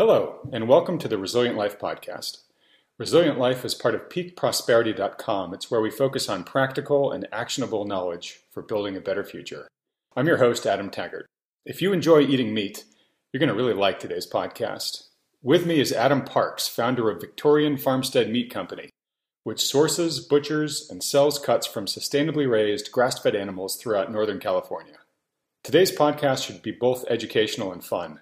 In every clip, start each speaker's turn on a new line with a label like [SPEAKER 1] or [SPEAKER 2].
[SPEAKER 1] Hello, and welcome to the Resilient Life podcast. Resilient Life is part of peakprosperity.com. It's where we focus on practical and actionable knowledge for building a better future. I'm your host, Adam Taggart. If you enjoy eating meat, you're going to really like today's podcast. With me is Adam Parks, founder of Victorian Farmstead Meat Company, which sources, butchers, and sells cuts from sustainably-raised grass-fed animals throughout Northern California. Today's podcast should be both educational and fun.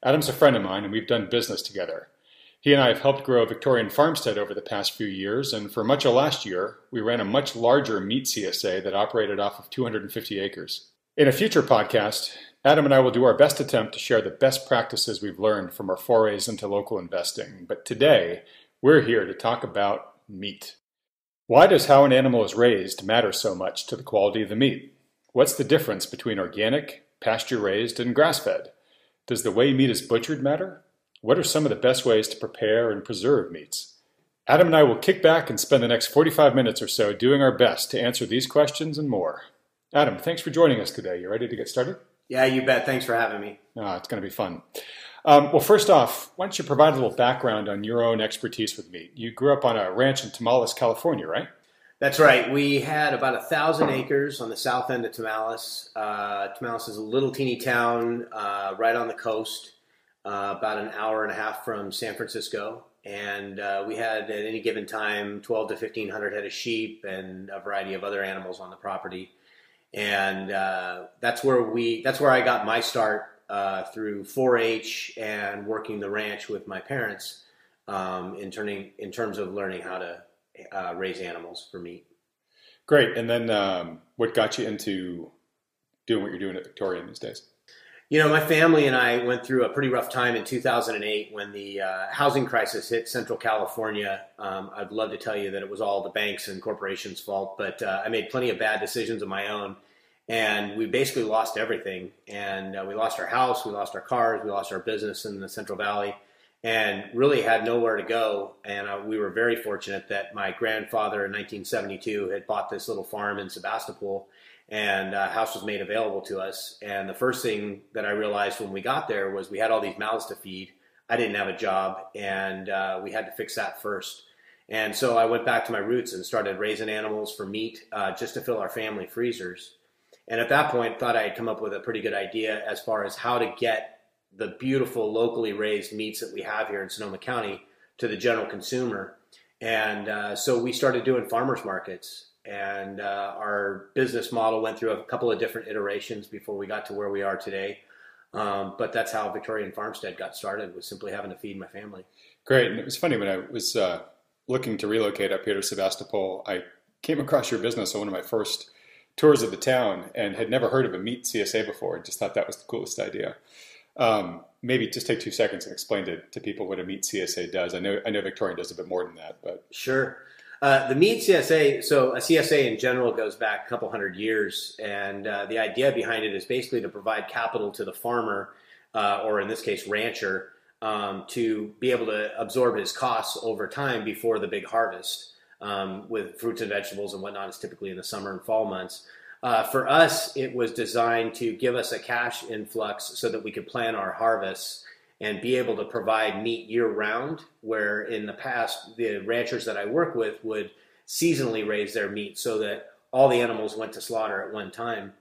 [SPEAKER 1] Adam's a friend of mine, and we've done business together. He and I have helped grow Victorian Farmstead over the past few years, and for much of last year, we ran a much larger meat CSA that operated off of 250 acres. In a future podcast, Adam and I will do our best attempt to share the best practices we've learned from our forays into local investing. But today, we're here to talk about meat. Why does how an animal is raised matter so much to the quality of the meat? What's the difference between organic, pasture-raised, and grass-fed? Does the way meat is butchered matter? What are some of the best ways to prepare and preserve meats? Adam and I will kick back and spend the next 45 minutes or so doing our best to answer these questions and more. Adam, thanks for joining us today. You ready to get started?
[SPEAKER 2] Yeah, you bet. Thanks for having me.
[SPEAKER 1] It's going to be fun. Well, first off, why don't you provide a little background on your own expertise with meat? You grew up on a ranch in Tamales, California, right?
[SPEAKER 2] That's right. We had about 1,000 acres on the south end of Tamales. Tamales is a little teeny town right on the coast, about an hour and a half from San Francisco. And we had at any given time 12 to 1,500 head of sheep and a variety of other animals on the property. And that's where I got my start through 4-H and working the ranch with my parents in terms of learning how to raise animals for meat.
[SPEAKER 1] Great. And then what got you into doing what you're doing at Victorian these days?
[SPEAKER 2] You know, my family and I went through a pretty rough time in 2008 when the housing crisis hit Central California. I'd love to tell you that it was all the banks and corporations' fault, but I made plenty of bad decisions of my own, and we basically lost everything. And we lost our house, we lost our cars, we lost our business in the Central Valley, and really had nowhere to go. And we were very fortunate that my grandfather in 1972 had bought this little farm in Sebastopol, and a house was made available to us. And the first thing that I realized when we got there was we had all these mouths to feed. I didn't have a job, and we had to fix that first. And so I went back to my roots and started raising animals for meat just to fill our family freezers. And at that point, thought I had come up with a pretty good idea as far as how to get the beautiful locally raised meats that we have here in Sonoma County to the general consumer. And so we started doing farmers markets, and our business model went through a couple of different iterations before we got to where we are today. But that's how Victorian Farmstead got started, was simply having to feed my family.
[SPEAKER 1] Great. And it was funny, when I was looking to relocate up here to Sebastopol, I came across your business on one of my first tours of the town and had never heard of a meat CSA before. I just thought that was the coolest idea. Maybe just take 2 seconds and explain to people what a meat CSA does. I know Victorian does a bit more than that, but
[SPEAKER 2] sure. The meat CSA, so a CSA in general goes back a couple hundred years, and the idea behind it is basically to provide capital to the farmer, or in this case, rancher, to be able to absorb his costs over time before the big harvest. With fruits and vegetables and whatnot, is typically in the summer and fall months. For us, it was designed to give us a cash influx so that we could plan our harvests and be able to provide meat year-round, where in the past, the ranchers that I work with would seasonally raise their meat so that all the animals went to slaughter at one time.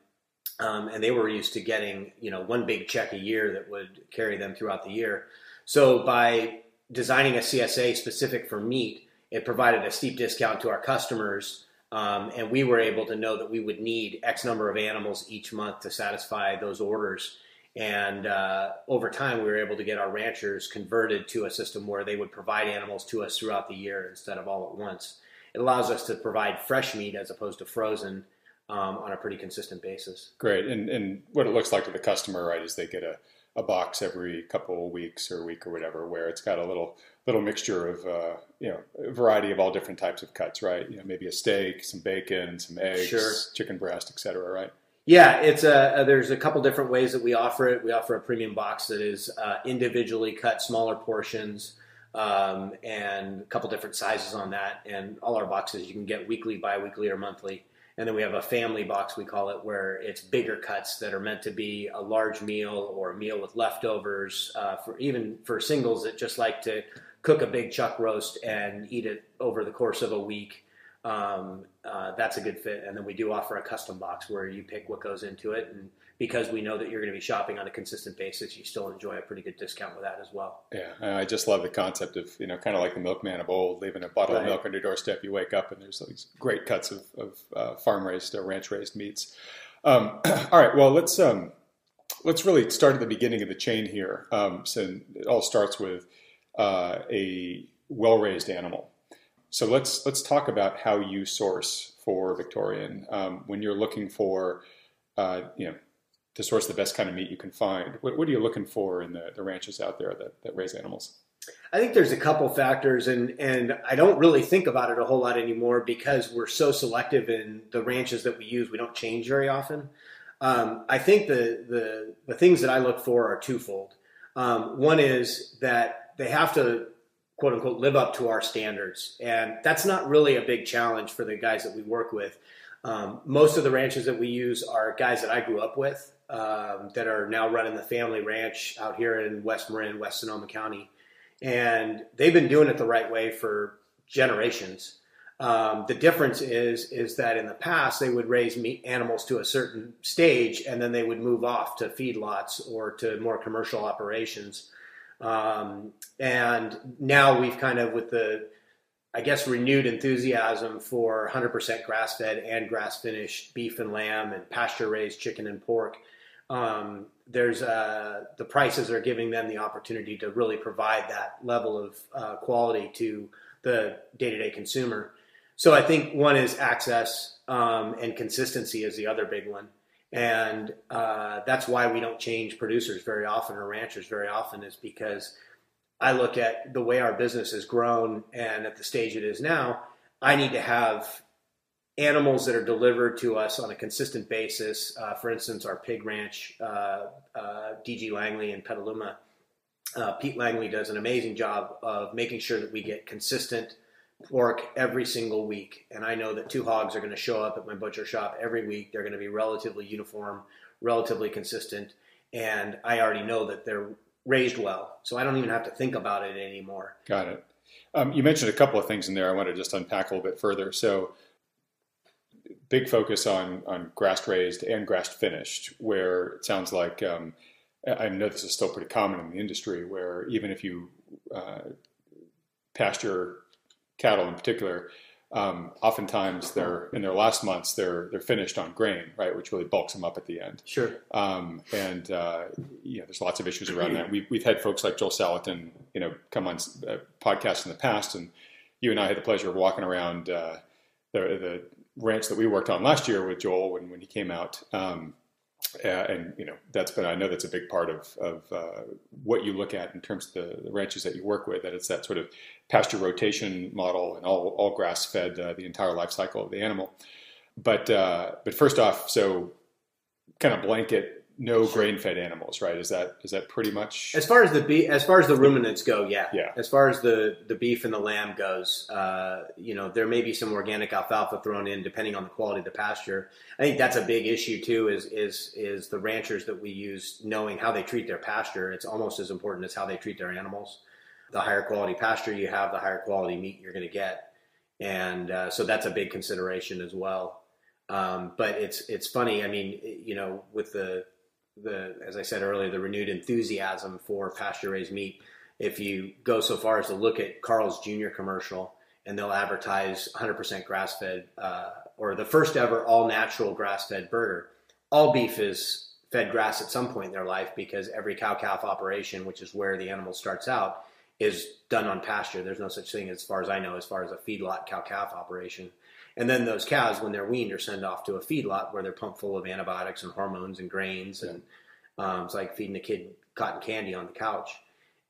[SPEAKER 2] And they were used to getting, one big check a year that would carry them throughout the year. So by designing a CSA specific for meat, it provided a steep discount to our customers. And we were able to know that we would need X number of animals each month to satisfy those orders. And over time, we were able to get our ranchers converted to a system where they would provide animals to us throughout the year instead of all at once. It allows us to provide fresh meat as opposed to frozen on a pretty consistent basis.
[SPEAKER 1] Great. And what it looks like to the customer, right, is they get a box every couple of weeks or a week or whatever, where it's got a little mixture of a variety of all different types of cuts, right? Maybe a steak, some bacon, some eggs,
[SPEAKER 2] sure,
[SPEAKER 1] chicken breast, etc., right?
[SPEAKER 2] Yeah, it's there's a couple different ways that we offer it. We offer a premium box that is individually cut, smaller portions, and a couple different sizes on that. And all our boxes you can get weekly, bi-weekly, or monthly. And then we have a family box, we call it, where it's bigger cuts that are meant to be a large meal or a meal with leftovers, for singles that just like to cook a big chuck roast and eat it over the course of a week. That's a good fit. And then we do offer a custom box where you pick what goes into it. And because we know that you're going to be shopping on a consistent basis, you still enjoy a pretty good discount with that as well.
[SPEAKER 1] Yeah, I just love the concept of, kind of like the milkman of old, leaving a bottle of milk on your doorstep. You wake up and there's these great cuts of farm-raised, ranch-raised meats. All right, well, let's really start at the beginning of the chain here. So it all starts with a well-raised animal. So let's talk about how you source for Victorian when you're looking for, to source the best kind of meat you can find. What are you looking for in the ranches out there that raise animals?
[SPEAKER 2] I think there's a couple factors, and I don't really think about it a whole lot anymore because we're so selective in the ranches that we use. We don't change very often. I think the things that I look for are twofold. One is that they have to, quote unquote, live up to our standards. And that's not really a big challenge for the guys that we work with. Most of the ranches that we use are guys that I grew up with that are now running the family ranch out here in West Marin, West Sonoma County. And they've been doing it the right way for generations. The difference is that in the past, they would raise meat animals to a certain stage, and then they would move off to feedlots or to more commercial operations. And now we've kind of, with the, I guess, renewed enthusiasm for 100% grass-fed and grass-finished beef and lamb and pasture-raised chicken and pork, the prices are giving them the opportunity to really provide that level of quality to the day-to-day consumer. So I think one is access, and consistency is the other big one. And that's why we don't change producers very often or ranchers very often, is because I look at the way our business has grown and at the stage it is now, I need to have animals that are delivered to us on a consistent basis. For instance, our pig ranch, DG Langley in Petaluma, Pete Langley does an amazing job of making sure that we get consistent pork every single week. And I know that 2 hogs are going to show up at my butcher shop every week. They're going to be relatively uniform, relatively consistent. And I already know that they're raised well. So I don't even have to think about it anymore.
[SPEAKER 1] Got it. You mentioned a couple of things in there I want to just unpack a little bit further. So big focus on grass-raised and grass-finished, where it sounds like, I know this is still pretty common in the industry, where even if you pasture cattle in particular, oftentimes they're in their last months they're finished on grain, right, which really bulks them up at the end.
[SPEAKER 2] Sure.
[SPEAKER 1] There's lots of issues around that. We've had folks like Joel Salatin, come on podcasts in the past, and you and I had the pleasure of walking around the ranch that we worked on last year with Joel when he came out. I know that's a big part of what you look at in terms of the ranches that you work with, that it's that sort of pasture rotation model and all grass fed the entire life cycle of the animal. But first off, so kind of blanket, no grain fed animals, right? Is that pretty much
[SPEAKER 2] as far as the ruminants go? Yeah.
[SPEAKER 1] Yeah.
[SPEAKER 2] As far as the beef and the lamb goes, there may be some organic alfalfa thrown in depending on the quality of the pasture. I think that's a big issue too. Is the ranchers that we use knowing how they treat their pasture? It's almost as important as how they treat their animals. The higher quality pasture you have, the higher quality meat you're going to get, and so that's a big consideration as well. But it's funny. I mean, with the as I said earlier, the renewed enthusiasm for pasture-raised meat. If you go so far as to look at Carl's Jr. commercial, and they'll advertise 100% grass-fed, or the first ever all-natural grass-fed burger. All beef is fed grass at some point in their life because every cow-calf operation, which is where the animal starts out, is done on pasture. There's no such thing, as far as I know, as far as a feedlot cow-calf operation. And then those cows, when they're weaned, are sent off to a feedlot where they're pumped full of antibiotics and hormones and grains. And it's like feeding a kid cotton candy on the couch.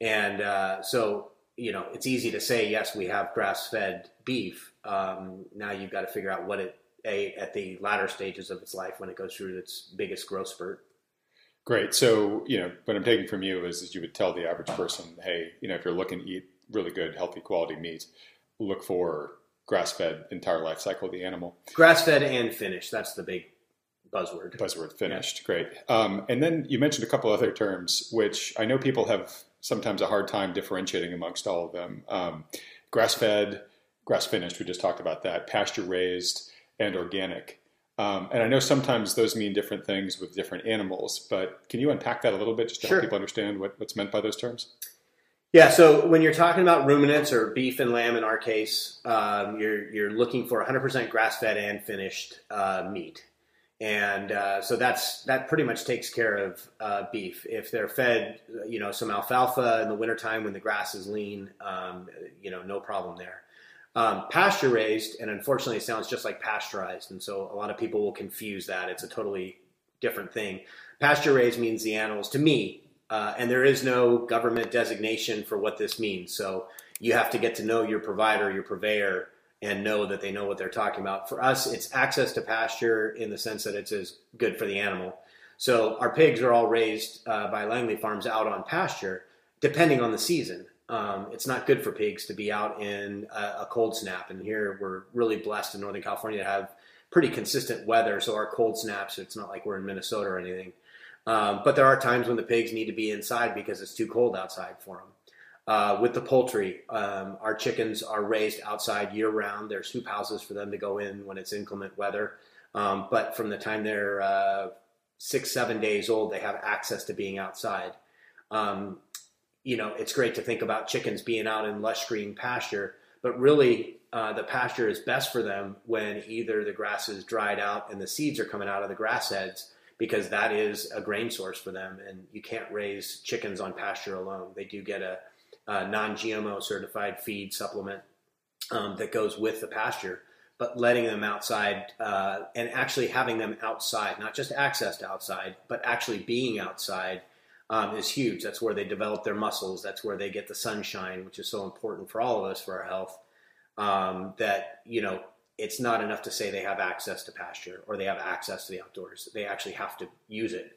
[SPEAKER 2] And so, it's easy to say, yes, we have grass-fed beef. Now you've got to figure out what it ate at the latter stages of its life when it goes through its biggest growth spurt.
[SPEAKER 1] Great. So, what I'm taking from you is you would tell the average person, hey, if you're looking to eat really good, healthy, quality meat, look for grass-fed entire life cycle of the animal.
[SPEAKER 2] Grass-fed and finished. That's the big buzzword.
[SPEAKER 1] Finished. Yeah. Great. And then you mentioned a couple other terms, which I know people have sometimes a hard time differentiating amongst all of them. Grass-fed, grass-finished, we just talked about that, pasture-raised, and organic. And I know sometimes those mean different things with different animals, but can you unpack that a little bit just to help people understand what's meant by those terms?
[SPEAKER 2] Yeah, so when you're talking about ruminants or beef and lamb in our case, you're looking for 100% grass-fed and finished meat. And so that pretty much takes care of beef. If they're fed, some alfalfa in the wintertime when the grass is lean, no problem there. Pasture raised, and unfortunately it sounds just like pasteurized, and so a lot of people will confuse that. It's a totally different thing. Pasture raised means the animals, to me, and there is no government designation for what this means. So you have to get to know your provider, your purveyor, and know that they know what they're talking about. For us, it's access to pasture in the sense that it's as good for the animal. So our pigs are all raised by Langley Farms out on pasture, depending on the season. It's not good for pigs to be out in a cold snap. And here we're really blessed in Northern California to have pretty consistent weather. So our cold snaps, it's not like we're in Minnesota or anything. But there are times when the pigs need to be inside because it's too cold outside for them. With the poultry, our chickens are raised outside year round. There's hoop houses for them to go in when it's inclement weather. But from the time they're 6-7 days old, they have access to being outside. It's great to think about chickens being out in lush green pasture, but really the pasture is best for them when either the grass is dried out and the seeds are coming out of the grass heads, because that is a grain source for them. And you can't raise chickens on pasture alone. They do get a non-GMO certified feed supplement that goes with the pasture, but letting them outside and actually having them outside, not just access to outside, but actually being outside is huge. That's where they develop their muscles. That's where they get the sunshine, which is so important for all of us for our health. It's not enough to say they have access to pasture or they have access to the outdoors. They actually have to use it.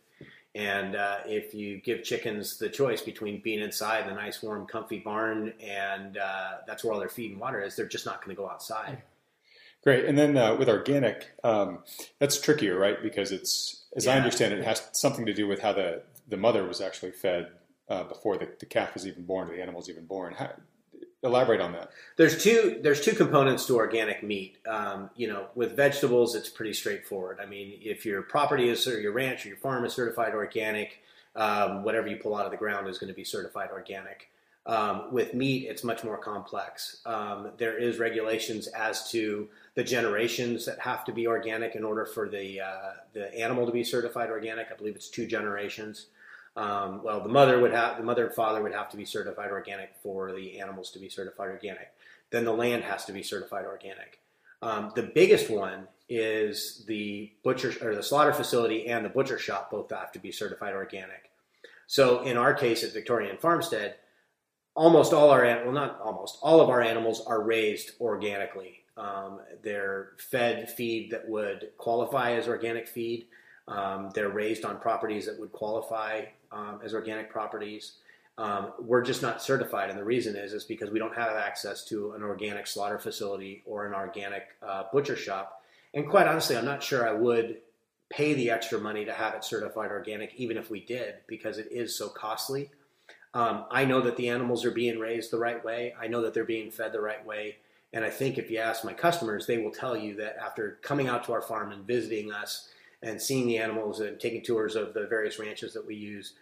[SPEAKER 2] And if you give chickens the choice between being inside in a nice, warm, comfy barn and that's where all their feed and water is, they're just not going to go outside.
[SPEAKER 1] Great. And then with organic, that's trickier, right? Because I understand it, has something to do with how the mother was actually fed before the calf was even born, or the animal was even born. Elaborate on that.
[SPEAKER 2] There's two components to organic meat. With vegetables, it's pretty straightforward. I mean, if your property is, or your ranch or your farm is certified organic, whatever you pull out of the ground is going to be certified organic. With meat, it's much more complex. There is regulations as to the generations that have to be organic in order for the animal to be certified organic. I believe it's 2 generations. The mother and father would have to be certified organic for the animals to be certified organic. Then the land has to be certified organic. The biggest one is the butcher or the slaughter facility and the butcher shop both have to be certified organic. So in our case at Victorian Farmstead, all of our animals are raised organically. They're fed feed that would qualify as organic feed. They're raised on properties that would qualify as organic properties. We're just not certified, and the reason is because we don't have access to an organic slaughter facility or an organic butcher shop. And quite honestly, I'm not sure I would pay the extra money to have it certified organic, even if we did, because it is so costly. I know that the animals are being raised the right way. I know that they're being fed the right way. And I think if you ask my customers, they will tell you that after coming out to our farm and visiting us and seeing the animals and taking tours of the various ranches that we use,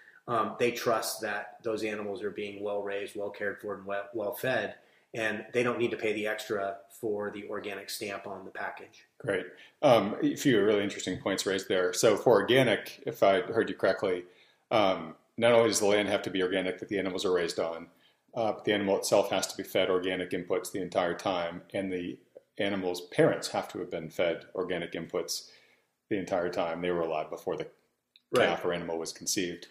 [SPEAKER 2] they trust that those animals are being well raised, well cared for, and well fed, and they don't need to pay the extra for the organic stamp on the package.
[SPEAKER 1] Great. A few really interesting points raised there. So for organic, if I heard you correctly, not only does the land have to be organic that the animals are raised on, but the animal itself has to be fed organic inputs the entire time, and the animal's parents have to have been fed organic inputs the entire time they were alive before the calf or animal was conceived,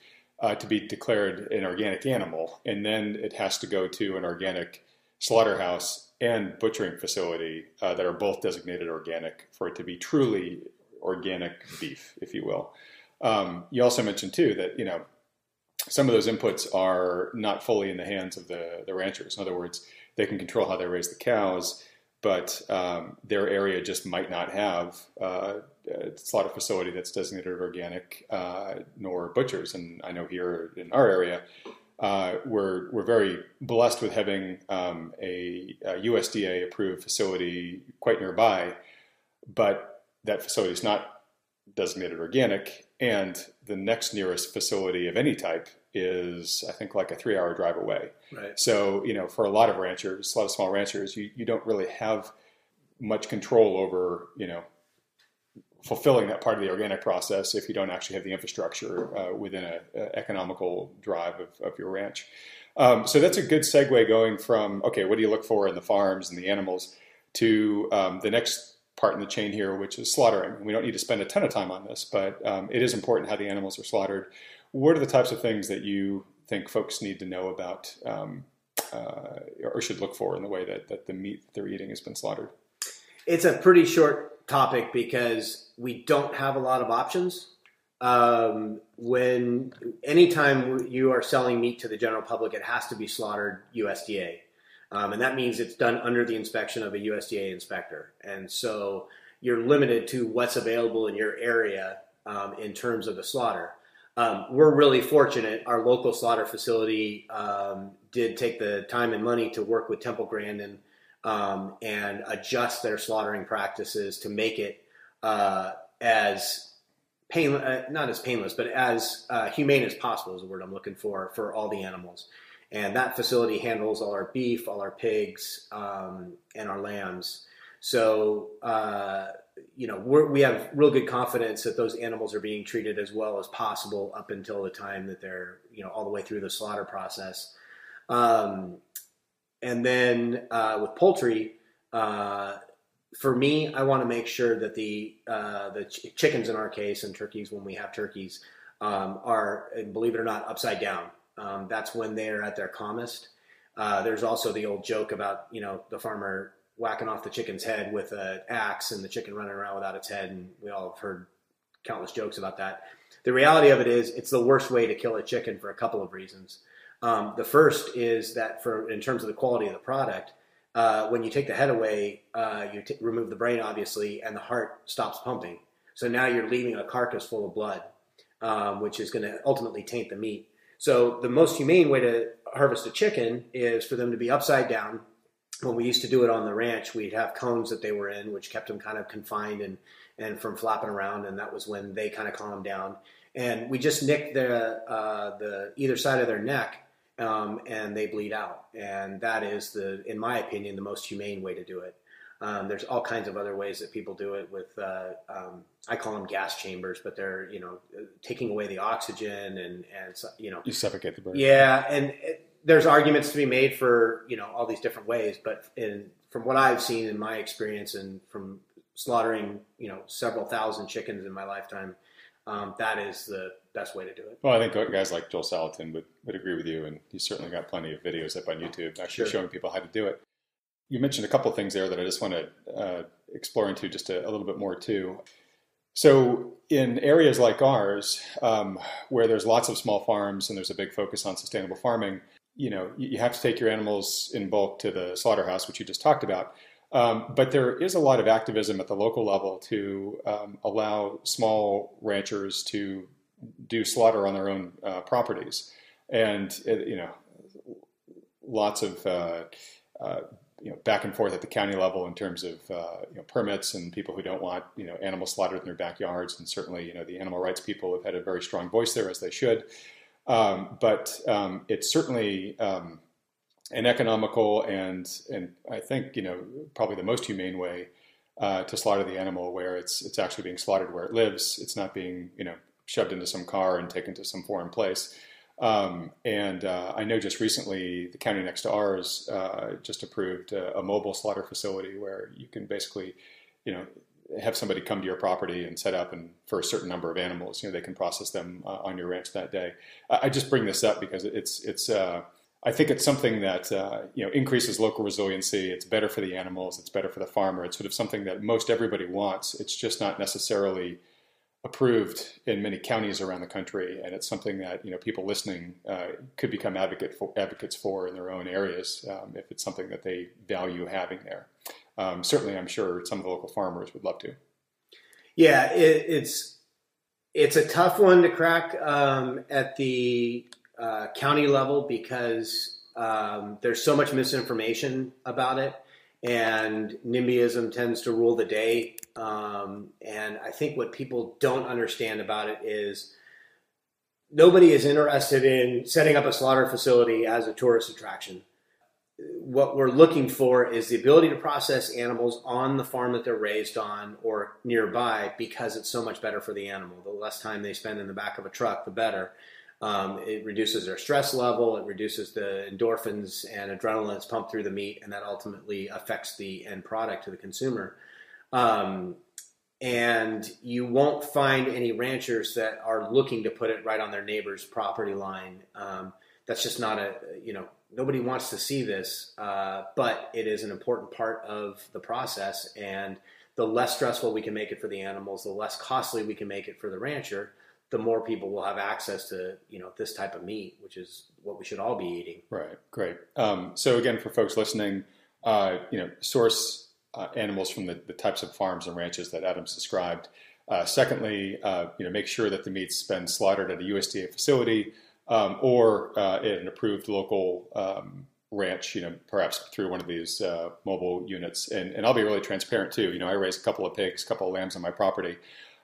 [SPEAKER 1] to be declared an organic animal. And then it has to go to an organic slaughterhouse and butchering facility that are both designated organic for it to be truly organic beef, if you will. You also mentioned too that, some of those inputs are not fully in the hands of the ranchers. In other words, they can control how they raise the cows, but their area just might not have a slaughter facility that's designated organic, nor butchers. And I know here in our area, we're very blessed with having a USDA approved facility quite nearby, but that facility is not designated organic, and the next nearest facility of any type is, I think, like a 3-hour drive away.
[SPEAKER 2] Right.
[SPEAKER 1] So, for a lot of ranchers, a lot of small ranchers, you don't really have much control over, fulfilling that part of the organic process if you don't actually have the infrastructure within an economical drive of your ranch. So that's a good segue going from, okay, what do you look for in the farms and the animals, to the next part in the chain here, which is slaughtering. We don't need to spend a ton of time on this, but it is important how the animals are slaughtered. What are the types of things that you think folks need to know about or should look for in the way that the meat that they're eating has been slaughtered?
[SPEAKER 2] It's a pretty short topic because we don't have a lot of options. Anytime you are selling meat to the general public, it has to be slaughtered USDA. And that means it's done under the inspection of a USDA inspector. And so you're limited to what's available in your area in terms of the slaughter. We're really fortunate. Our local slaughter facility did take the time and money to work with Temple Grandin and adjust their slaughtering practices to make it as painless, not as painless, but as humane as possible is the word I'm looking for all the animals. And that facility handles all our beef, all our pigs, and our lambs. So, we have real good confidence that those animals are being treated as well as possible up until the time that they're, all the way through the slaughter process. And then with poultry, for me, I want to make sure that the chickens in our case, and turkeys when we have turkeys, are, and believe it or not, upside down. That's when they're at their calmest. There's also the old joke about, the farmer whacking off the chicken's head with an axe and the chicken running around without its head. And we all have heard countless jokes about that. The reality of it is it's the worst way to kill a chicken for a couple of reasons. The first is that in terms of the quality of the product, when you take the head away, you remove the brain, obviously, and the heart stops pumping. So now you're leaving a carcass full of blood, which is going to ultimately taint the meat. So the most humane way to harvest a chicken is for them to be upside down. When we used to do it on the ranch, we'd have cones that they were in, which kept them kind of confined and from flapping around. And that was when they kind of calmed down. And we just nick the either side of their neck, and they bleed out. And that is in my opinion, the most humane way to do it. There's all kinds of other ways that people do it with, I call them gas chambers, but they're, taking away the oxygen and
[SPEAKER 1] You suffocate the bird.
[SPEAKER 2] Yeah. And there's arguments to be made for, all these different ways, but from what I've seen in my experience and from slaughtering, several thousand chickens in my lifetime, that is the best way to do it.
[SPEAKER 1] Well, I think guys like Joel Salatin would agree with you, and he's certainly got plenty of videos up on YouTube actually showing people how to do it. You mentioned a couple of things there that I just want to explore into just a little bit more too. So in areas like ours, where there's lots of small farms and there's a big focus on sustainable farming, you have to take your animals in bulk to the slaughterhouse, which you just talked about. But there is a lot of activism at the local level to allow small ranchers to do slaughter on their own properties. And, lots of back and forth at the county level in terms of permits and people who don't want animals slaughtered in their backyards, and certainly the animal rights people have had a very strong voice there, as they should. But it's certainly an economical and I think probably the most humane way to slaughter the animal, where it's actually being slaughtered where it lives. It's not being shoved into some car and taken to some foreign place. And I know just recently the county next to ours just approved a mobile slaughter facility where you can basically, have somebody come to your property and set up, and for a certain number of animals, they can process them on your ranch that day. I just bring this up because it's I think it's something that increases local resiliency. It's better for the animals. It's better for the farmer. It's sort of something that most everybody wants. It's just not necessarily approved in many counties around the country, and it's something that people listening could become advocates for in their own areas if it's something that they value having there. Certainly, I'm sure some of the local farmers would love to.
[SPEAKER 2] Yeah, it's a tough one to crack at the county level because there's so much misinformation about it, and NIMBYism tends to rule the day. And I think what people don't understand about it is nobody is interested in setting up a slaughter facility as a tourist attraction. What we're looking for is the ability to process animals on the farm that they're raised on or nearby, because it's so much better for the animal. The less time they spend in the back of a truck, the better. It reduces their stress level, it reduces the endorphins and adrenaline that's pumped through the meat, and that ultimately affects the end product to the consumer. And you won't find any ranchers that are looking to put it right on their neighbor's property line. That's just not nobody wants to see this, but it is an important part of the process. And the less stressful we can make it for the animals, the less costly we can make it for the rancher, the more people will have access to, this type of meat, which is what we should all be eating.
[SPEAKER 1] Right. Great. So again, for folks listening, source animals from the types of farms and ranches that Adam's described. Secondly, make sure that the meat's been slaughtered at a USDA facility or at an approved local ranch, perhaps through one of these mobile units. And I'll be really transparent too. I raise a couple of pigs, a couple of lambs on my property.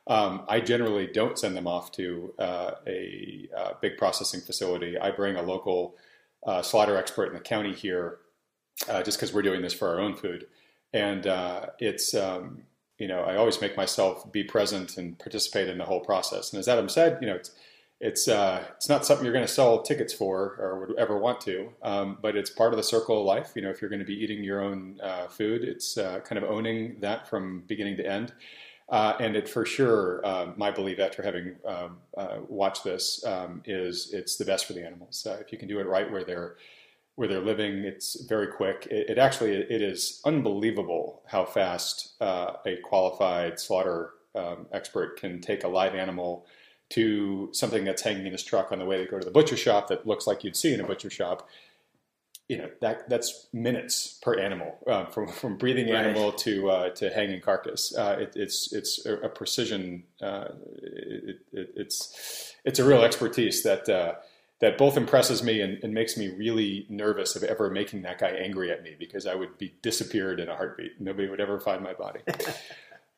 [SPEAKER 1] I generally don't send them off to a big processing facility. I bring a local slaughter expert in the county here just because we're doing this for our own food. And it's, I always make myself be present and participate in the whole process. And as Adam said, it's not something you're going to sell tickets for or would ever want to, but it's part of the circle of life. If you're going to be eating your own food, it's kind of owning that from beginning to end. And it for sure, my belief after having watched this is it's the best for the animals. If you can do it right where they're living, it's very quick. It is unbelievable how fast a qualified slaughter expert can take a live animal to something that's hanging in his truck on the way to go to the butcher shop that looks like you'd see in a butcher shop. That's minutes per animal, from breathing animal to hanging carcass. It's a precision. It's a real expertise that both impresses me and makes me really nervous of ever making that guy angry at me, because I would be disappeared in a heartbeat. Nobody would ever find my body.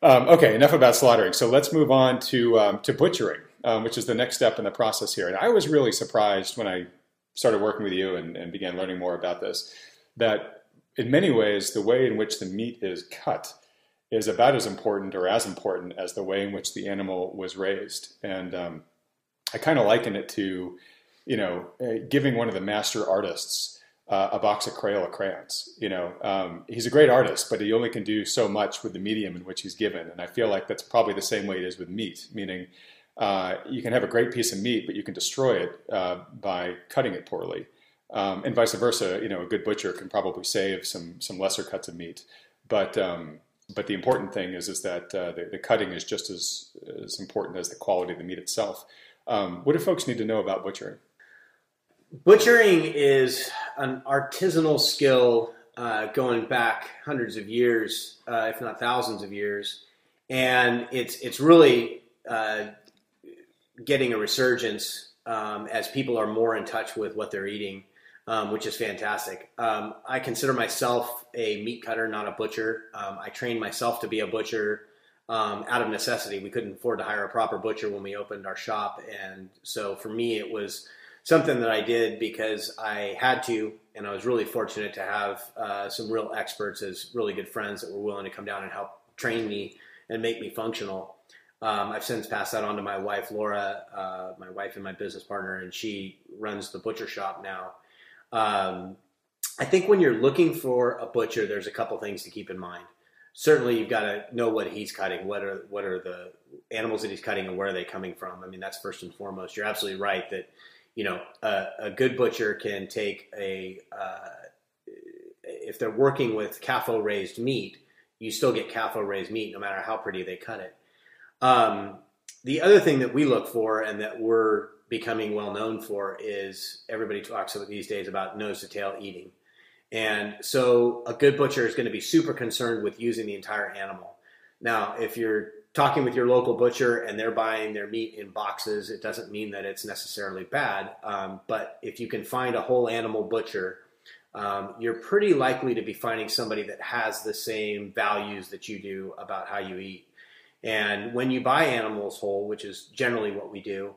[SPEAKER 1] Okay, enough about slaughtering. So let's move on to butchering, which is the next step in the process here. And I was really surprised when I started working with you and began learning more about this, that in many ways, the way in which the meat is cut is about as important or as important as the way in which the animal was raised. And I kind of liken it to, giving one of the master artists a box of Crayola crayons. He's a great artist, but he only can do so much with the medium in which he's given. And I feel like that's probably the same way it is with meat, meaning you can have a great piece of meat, but you can destroy it by cutting it poorly. And vice versa, a good butcher can probably save some lesser cuts of meat. But the important thing is that the cutting is just as important as the quality of the meat itself. What do folks need to know about butchering?
[SPEAKER 2] Butchering is an artisanal skill going back hundreds of years, if not thousands of years. And it's really getting a resurgence as people are more in touch with what they're eating, which is fantastic. I consider myself a meat cutter, not a butcher. I trained myself to be a butcher out of necessity. We couldn't afford to hire a proper butcher when we opened our shop. And so for me, it was something that I did because I had to, and I was really fortunate to have some real experts as really good friends that were willing to come down and help train me and make me functional. I've since passed that on to my wife, Laura, my wife and my business partner, and she runs the butcher shop now. I think when you're looking for a butcher, there's a couple things to keep in mind. Certainly, you've got to know what he's cutting. What are the animals that he's cutting, and where are they coming from? I mean, that's first and foremost. You're absolutely right that a good butcher can take if they're working with CAFO-raised meat, you still get CAFO-raised meat no matter how pretty they cut it. The other thing that we look for and that we're becoming well known for is everybody talks these days about nose to tail eating. And so a good butcher is going to be super concerned with using the entire animal. Now, if you're talking with your local butcher and they're buying their meat in boxes, it doesn't mean that it's necessarily bad. But if you can find a whole animal butcher, you're pretty likely to be finding somebody that has the same values that you do about how you eat. And when you buy animals whole, which is generally what we do,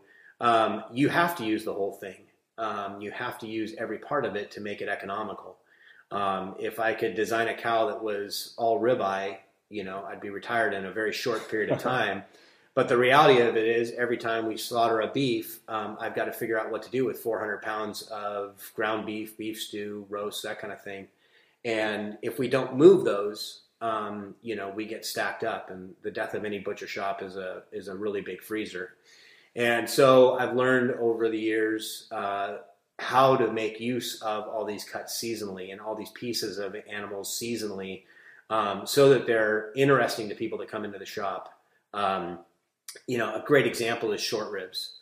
[SPEAKER 2] you have to use the whole thing. You have to use every part of it to make it economical. If I could design a cow that was all ribeye, I'd be retired in a very short period of time. But the reality of it is every time we slaughter a beef, I've got to figure out what to do with 400 pounds of ground beef, beef stew, roast, that kind of thing. And if we don't move those, we get stacked up, and the death of any butcher shop is a really big freezer. And so I've learned over the years how to make use of all these cuts seasonally and all these pieces of animals seasonally, so that they're interesting to people that come into the shop. A great example is short ribs.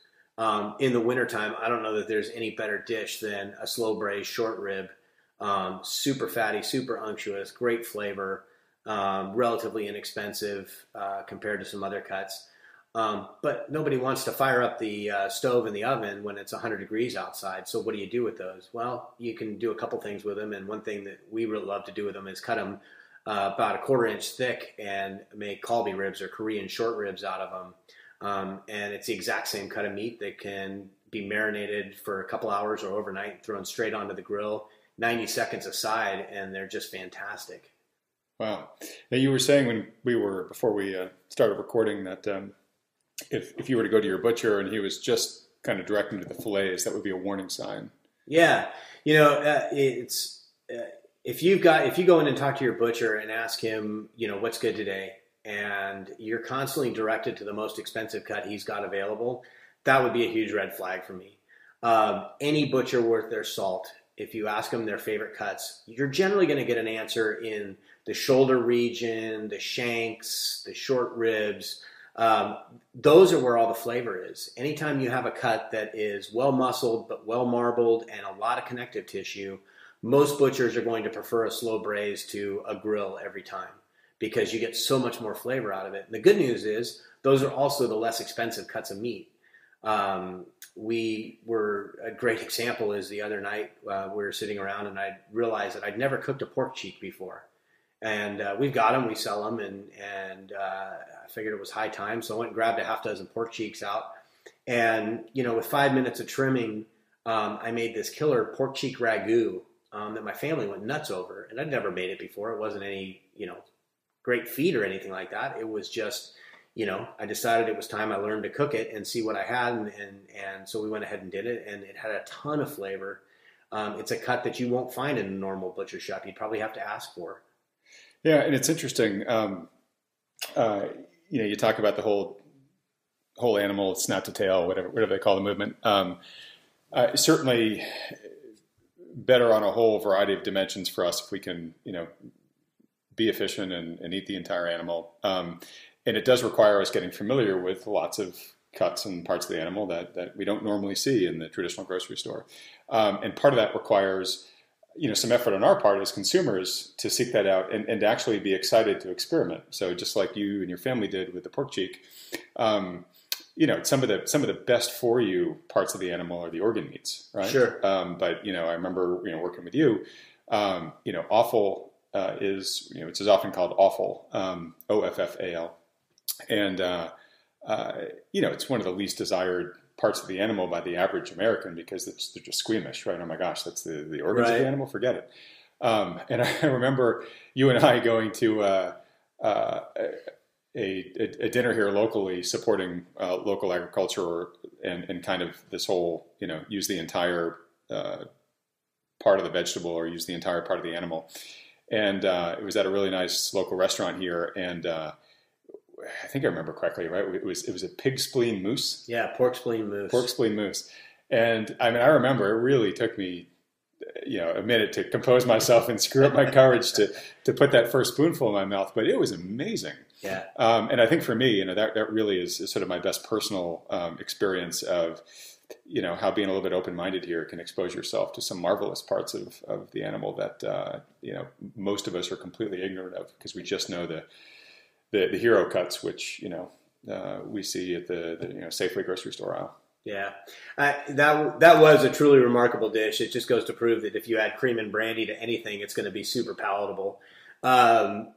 [SPEAKER 2] In the wintertime, I don't know that there's any better dish than a slow braised short rib. Super fatty, super unctuous, great flavor, relatively inexpensive compared to some other cuts. But nobody wants to fire up the stove in the oven when it's 100 degrees outside. So what do you do with those? Well, you can do a couple things with them. And one thing that we really love to do with them is cut them about a 1/4 inch thick and make Kalbi ribs or Korean short ribs out of them. And it's the exact same cut of meat that can be marinated for a couple hours or overnight, thrown straight onto the grill, 90 seconds aside, and they're just fantastic.
[SPEAKER 1] Wow. Now, you were saying before we started recording that if you were to go to your butcher and he was just kind of directing to the fillets, that would be a warning sign.
[SPEAKER 2] Yeah. If you go in and talk to your butcher and ask him, what's good today, and you're constantly directed to the most expensive cut he's got available, that would be a huge red flag for me. Any butcher worth their salt, if you ask them their favorite cuts, you're generally going to get an answer in the shoulder region, the shanks, the short ribs. Those are where all the flavor is. Anytime you have a cut that is well muscled but well marbled and a lot of connective tissue, most butchers are going to prefer a slow braise to a grill every time, because you get so much more flavor out of it. And the good news is those are also the less expensive cuts of meat. A great example is the other night we were sitting around and I realized that I'd never cooked a pork cheek before. And we've got them, we sell them, and I figured it was high time. So I went and grabbed a half dozen pork cheeks out. And, with 5 minutes of trimming, I made this killer pork cheek ragu that my family went nuts over. And I'd never made it before. It wasn't any, great feat or anything like that. It was just, I decided it was time I learned to cook it and see what I had. And so we went ahead and did it, and it had a ton of flavor. It's a cut that you won't find in a normal butcher shop. You'd probably have to ask for.
[SPEAKER 1] Yeah, and it's interesting. You talk about the whole animal, snout to tail, whatever they call the movement. Certainly better on a whole variety of dimensions for us if we can, be efficient and eat the entire animal. And it does require us getting familiar with lots of cuts and parts of the animal that we don't normally see in the traditional grocery store. And part of that requires some effort on our part as consumers to seek that out and to actually be excited to experiment. So just like you and your family did with the pork cheek, some of the best for you parts of the animal are the organ meats, right?
[SPEAKER 2] Sure.
[SPEAKER 1] But I remember working with you. Offal is it's as often called offal, OFFAL, and it's one of the least desired parts of the animal by the average American because they're just squeamish, right? Oh my gosh, that's the organs of the animal, forget it. And I remember you and I going to a dinner here locally supporting local agriculture and kind of this whole, use the entire part of the vegetable or use the entire part of the animal. And it was at a really nice local restaurant here, and I think I remember correctly, right? It was a pig spleen mousse.
[SPEAKER 2] Yeah, pork spleen mousse.
[SPEAKER 1] Pork spleen mousse. And I remember it really took me, a minute to compose myself and screw up my courage to put that first spoonful in my mouth, but it was amazing.
[SPEAKER 2] Yeah.
[SPEAKER 1] And I think for me, that really is sort of my best personal experience of how being a little bit open-minded here can expose yourself to some marvelous parts of the animal that, most of us are completely ignorant of because we just know the hero cuts, which, we see at the Safeway grocery store aisle.
[SPEAKER 2] Yeah, that was a truly remarkable dish. It just goes to prove that if you add cream and brandy to anything, it's going to be super palatable.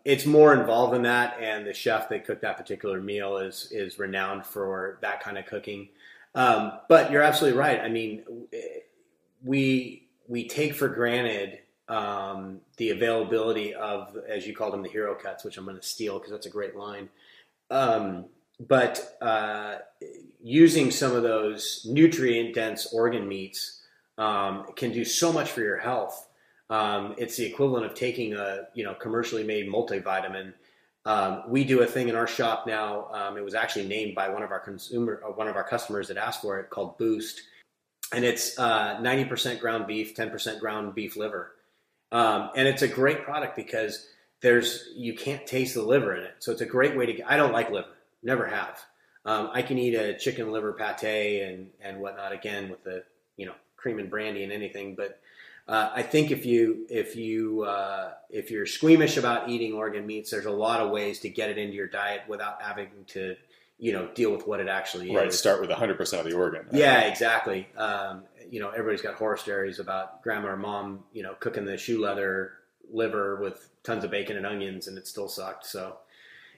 [SPEAKER 2] It's more involved than that, and the chef that cooked that particular meal is renowned for that kind of cooking. But you're absolutely right. I mean, we take for granted the availability of, as you called them, the hero cuts, which I'm going to steal because that's a great line. But using some of those nutrient-dense organ meats can do so much for your health. It's the equivalent of taking a commercially made multivitamin. We do a thing in our shop now. It was actually named by one of our customers that asked for it, called Boost, and it's 90% ground beef, 10% ground beef liver, and it's a great product because you can't taste the liver in it. So it's a great way to. I don't like liver. Never have. I can eat a chicken liver pate and whatnot again with the cream and brandy and anything. But I think if you're squeamish about eating organ meats, there's a lot of ways to get it into your diet without having to deal with what it actually is.
[SPEAKER 1] Right. Start with 100% of the organ. Right?
[SPEAKER 2] Yeah, exactly. Everybody's got horror stories about grandma or mom cooking the shoe leather liver with tons of bacon and onions and it still sucked. So.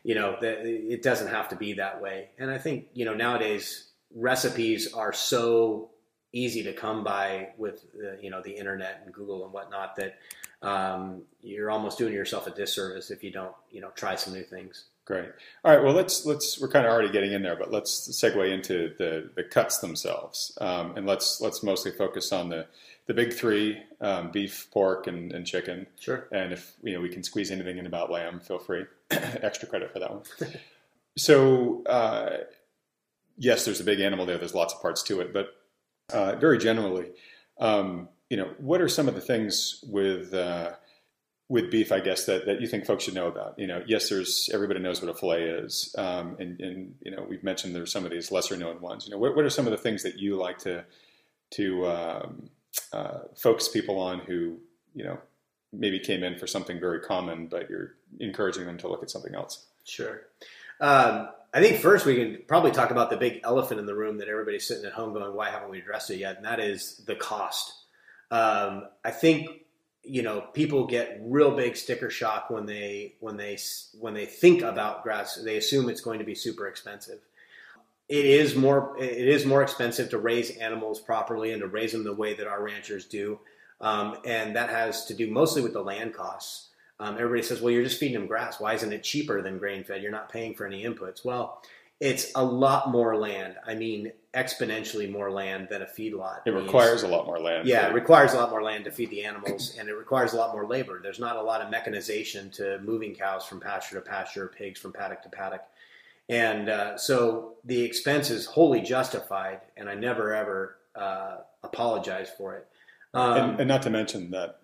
[SPEAKER 2] It doesn't have to be that way. And I think, nowadays recipes are so easy to come by with, the internet and Google and whatnot that you're almost doing yourself a disservice if you don't, try some new things.
[SPEAKER 1] Great. All right. Well, we're kind of already getting in there, but let's segue into the cuts themselves. And let's mostly focus on the big three, beef, pork, and chicken.
[SPEAKER 2] Sure.
[SPEAKER 1] And if we can squeeze anything in about lamb, feel free. Extra credit for that one. So, yes, there's a big animal there. There's lots of parts to it, but very generally, what are some of the things with beef, I guess, that you think folks should know about? Yes, everybody knows what a fillet is, and we've mentioned there's some of these lesser known ones. What are some of the things that you like to focus people on who maybe came in for something very common, but you're encouraging them to look at something else?
[SPEAKER 2] Sure. I think first we can probably talk about the big elephant in the room that everybody's sitting at home going, why haven't we addressed it yet? And that is the cost. I think, people get real big sticker shock when they think about grass. They assume it's going to be super expensive. It is more expensive to raise animals properly and to raise them the way that our ranchers do. And that has to do mostly with the land costs. Everybody says, well, you're just feeding them grass. Why isn't it cheaper than grain fed? You're not paying for any inputs. Well, it's a lot more land. I mean, exponentially more land than a feedlot.
[SPEAKER 1] It requires a lot more land.
[SPEAKER 2] Yeah, it requires a lot more land to feed the animals, and it requires a lot more labor. There's not a lot of mechanization to moving cows from pasture to pasture, pigs from paddock to paddock. And so the expense is wholly justified, and I never, ever apologize for it.
[SPEAKER 1] And not to mention that,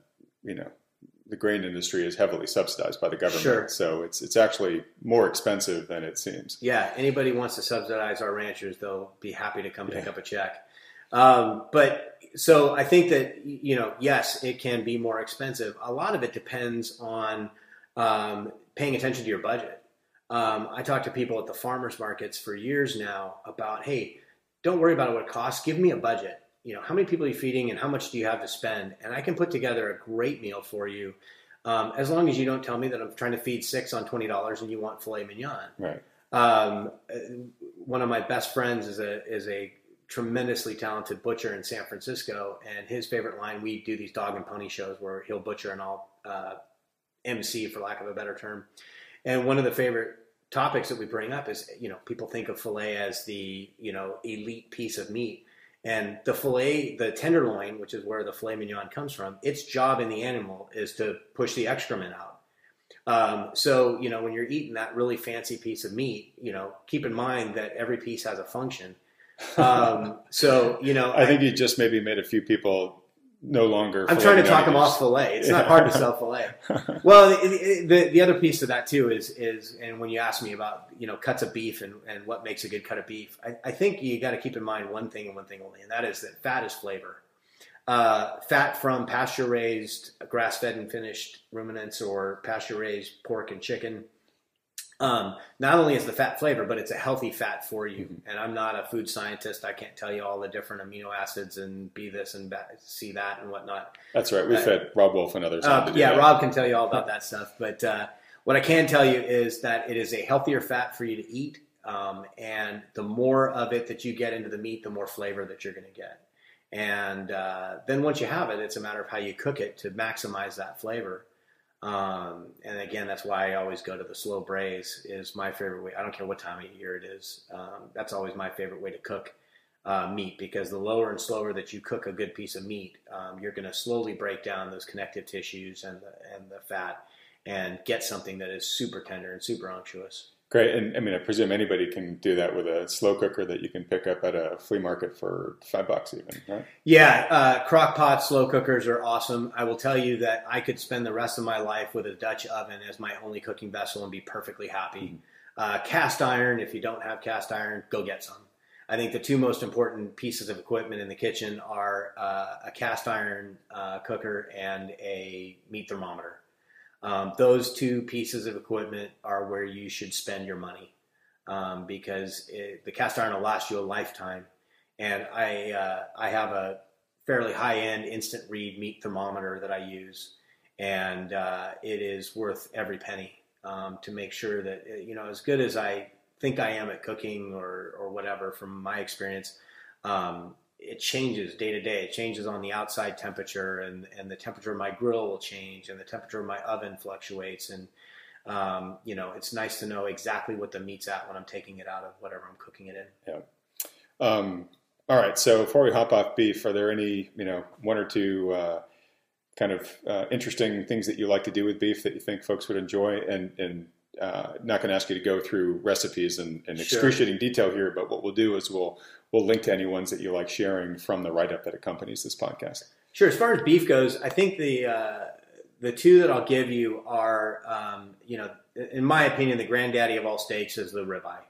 [SPEAKER 1] the grain industry is heavily subsidized by the government.
[SPEAKER 2] Sure.
[SPEAKER 1] So it's actually more expensive than it seems.
[SPEAKER 2] Yeah, anybody wants to subsidize our ranchers, they'll be happy to come pick up a check. But so I think that, yes, it can be more expensive. A lot of it depends on paying attention to your budget. I talk to people at the farmers markets for years now about, hey, don't worry about what it costs. Give me a budget. How many people are you feeding and how much do you have to spend? And I can put together a great meal for you. As long as you don't tell me that I'm trying to feed 6 on $20 and you want filet mignon.
[SPEAKER 1] Right.
[SPEAKER 2] One of my best friends is a tremendously talented butcher in San Francisco, and his favorite line, we do these dog and pony shows where he'll butcher and I'll MC, for lack of a better term. And one of the favorite topics that we bring up is, people think of filet as the, elite piece of meat. And the filet, the tenderloin, which is where the filet mignon comes from, its job in the animal is to push the excrement out. So, when you're eating that really fancy piece of meat, keep in mind that every piece has a function. I
[SPEAKER 1] think you just maybe made a few people no longer.
[SPEAKER 2] I'm trying to talk them off filet. It's not hard to sell filet. Well, the other piece of that too is, and when you ask me about, cuts of beef and what makes a good cut of beef, I think you got to keep in mind one thing and one thing only, and that is that fat is flavor. Fat from pasture-raised, grass-fed and finished ruminants or pasture-raised pork and chicken. Not only is the fat flavor, but it's a healthy fat for you. Mm-hmm. And I'm not a food scientist. I can't tell you all the different amino acids and be this and see that and whatnot.
[SPEAKER 1] That's right. We fed Robb Wolf and others.
[SPEAKER 2] Rob can tell you all about that stuff. But what I can tell you is that it is a healthier fat for you to eat. And the more of it that you get into the meat, the more flavor that you're going to get. And then once you have it, it's a matter of how you cook it to maximize that flavor. And again, that's why I always go to the slow braise is my favorite way. I don't care what time of year it is. That's always my favorite way to cook meat, because the lower and slower that you cook a good piece of meat, you're going to slowly break down those connective tissues and the fat and get something that is super tender and super unctuous.
[SPEAKER 1] Great. And I mean, I presume anybody can do that with a slow cooker that you can pick up at a flea market for $5 even, right?
[SPEAKER 2] Yeah. Crock pot slow cookers are awesome. I will tell you that I could spend the rest of my life with a Dutch oven as my only cooking vessel and be perfectly happy. Mm-hmm. Cast iron, if you don't have cast iron, go get some. I think the two most important pieces of equipment in the kitchen are a cast iron cooker and a meat thermometer. Those two pieces of equipment are where you should spend your money, because the cast iron will last you a lifetime. And I have a fairly high-end instant read meat thermometer that I use, and it is worth every penny to make sure that, as good as I think I am at cooking or whatever from my experience, it changes day to day. It changes on the outside temperature, and the temperature of my grill will change, and the temperature of my oven fluctuates. And, it's nice to know exactly what the meat's at when I'm taking it out of whatever I'm cooking it in.
[SPEAKER 1] Yeah. All right. So before we hop off beef, are there any, one or two kind of interesting things that you like to do with beef that you think folks would enjoy? And not going to ask you to go through recipes in excruciating detail here, but what we'll do is we'll link to any ones that you like sharing from the write-up that accompanies this podcast. Sure.
[SPEAKER 2] As far as beef goes, I think the two that I'll give you are, in my opinion, the granddaddy of all steaks is the ribeye.